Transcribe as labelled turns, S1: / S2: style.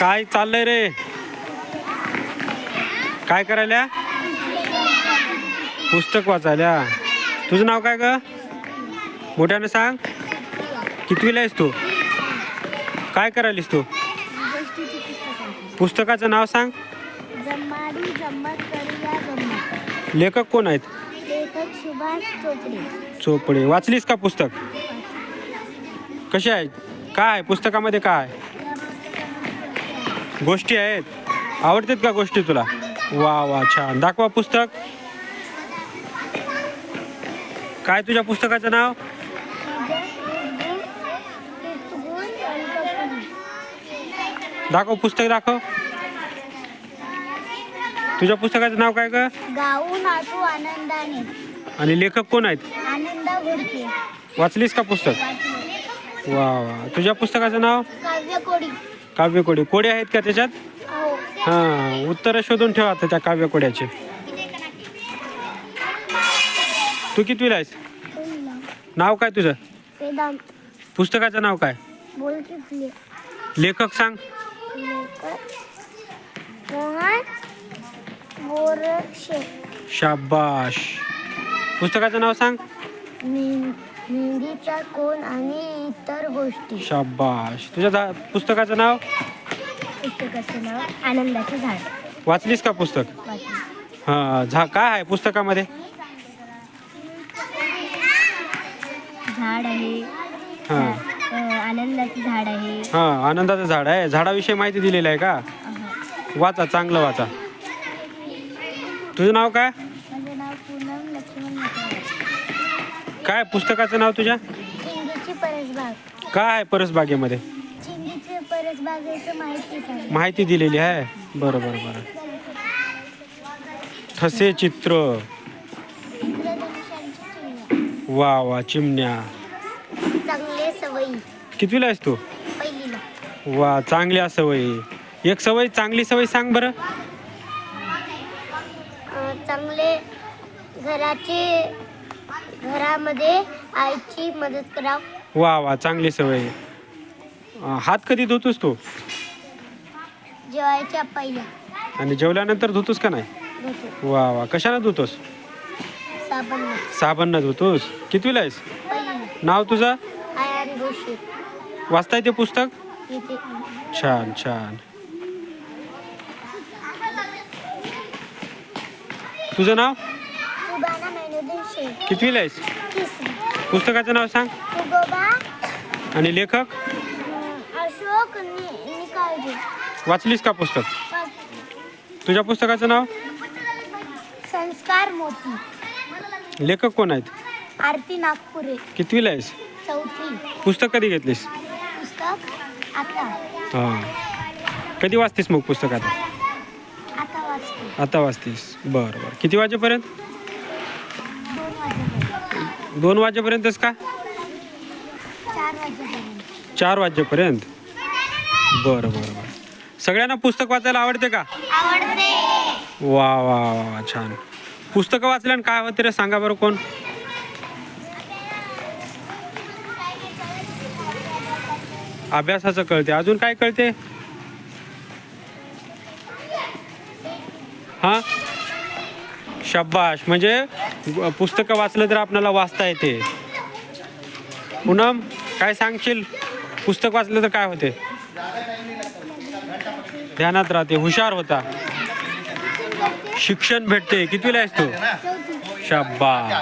S1: काय चाललंय रे? काय करायला? पुस्तक वाचायला. तुझं नाव काय ग? मोठ्यानं सांग. कितवीला आहेस तू? काय करायलीस तू? पुस्तकाचं नाव सांग.
S2: जम्माडी जम्मत करूया गम्मत.
S1: लेखक कोण आहेत?
S2: लेखक सुभाष चोपडे.
S1: चोपडे. वाचलीस का पुस्तक? कसे आहेत? काय आहे पुस्तकामध्ये? काय गोष्टी आहेत? आवडतात का गोष्टी तुला? वा वा, छान. दाखवा पुस्तक. काय तुझ्या पुस्तकाचं नाव? दाखव पुस्तक, दाखव. तुझ्या पुस्तकाचं नाव काय ग?
S2: गाऊन आठू आनंदाने.
S1: आणि लेखक कोण आहेत?
S2: आनंदा घोडके.
S1: वाचलीस का पुस्तक? वा वा. तुझ्या पुस्तकाचं नाव?
S2: काव्य कोडी.
S1: काव्य कोडी. कोडे आहेत का त्याच्यात?
S2: हो.
S1: हां, उत्तरं शोधून ठेवा आता त्या काव्य कोड्याचे. तू कितवीला आहेस? नाव काय तुझं?
S2: वेदांत.
S1: पुस्तकाचं नाव काय?
S2: बोल की.
S1: लेखक सांग.
S2: मोहन बोरशे.
S1: शाबाश. पुस्तकाचं नाव सांग.
S2: मेंढीचा कोण आणि इतर गोष्टी.
S1: शाबाश. तुझ्या पुस्तकाचं नाव?
S2: पुस्तकाचं नाव आनंदाचे झाड.
S1: वाचलीस का पुस्तक? हां. काय आहे पुस्तकामध्ये?
S2: झाड आहे.
S1: हां
S2: आनंदाचे झाड आहे.
S1: हां, आनंदाचं झाड आहे. झाडाविषयी माहिती दिलेली आहे का? वाचा, चांगलं वाचा. तुझं नाव काय?
S2: माझं नाव पूनम लक्ष्मण मोठे.
S1: काय पुस्तकाचं नाव तुझ्या?
S2: चिंगीची परसबाग.
S1: काय आहे परसबागेमध्ये?
S2: चिंगीची परसबागेचं माहिती सांग.
S1: माहिती दिलेली आहे. बरं. ठसे चित्र.
S2: इंद्रधनुष्यांची चिन्ह.
S1: वा वा, चिमण्या.
S2: चांगले सवयी.
S1: कितवीला आहेस तू?
S2: पहिलीला.
S1: वा, चांगल्या सवयी. एक सवय, चांगली सवय सांग बरं.
S2: चांगले घरामध्ये आईची मदत करा.
S1: वा वा, चांगली सवय. हात कधी धुतोस तू?
S2: जेवायच्या पहिल्या.
S1: आणि जेवल्यानंतर धुतोस का नाही?
S2: घेतो.
S1: वा वा. कशानं धुतोस?
S2: साबण.
S1: साबणनं धुतोस. कितवीला आहेस?
S2: पहिली.
S1: नाव तुझं?
S2: आयान गोशी.
S1: वाचता येते पुस्तक?
S2: इथे.
S1: छान. तुझं नाव?
S2: सुबाना मैनुद्दीन शेख.
S1: कितवीला आहेस?
S2: तिसरी.
S1: पुस्तकाचं नाव सांग.
S2: तुगोबा
S1: आणि लेखक?
S2: अशोक निकाळजे.
S1: वाचलीस का पुस्तक? तुझ्या पुस्तकाचं नाव?
S2: संस्कार मोती.
S1: लेखक कोण आहेत?
S2: आरती नागपुरे.
S1: कितवीला आहेस?
S2: चौथी.
S1: पुस्तक कधी घेतलीस?
S2: पुस्तक आता.
S1: हां. कधी वाचतीस मग पुस्तक आता?
S2: आता वाचते.
S1: आता वाचतीस. बरं. किती वाजेपर्यंत?
S2: 2 वाजेपर्यंत.
S1: 2 वाजेपर्यंतच का?
S2: 4 वाजेपर्यंत.
S1: 4 वाजेपर्यंत. बरं. सगळ्यांना पुस्तक वाचायला आवडते का?
S2: आवडते.
S1: वा, छान. पुस्तकं वाचल्यानं काय होते रे, सांगा बरं कोण? अभ्यासाचं कळते. अजून काय कळते? हां, शाबाश. म्हणजे पुस्तकं वाचलं तर आपल्याला वाचता येते. पूनम, काय सांगशील? पुस्तक वाचलं तर काय होते? ध्यानात राहते, हुशार होता, शिक्षण भेटते. कितवीला आहेस तू? शाबाश.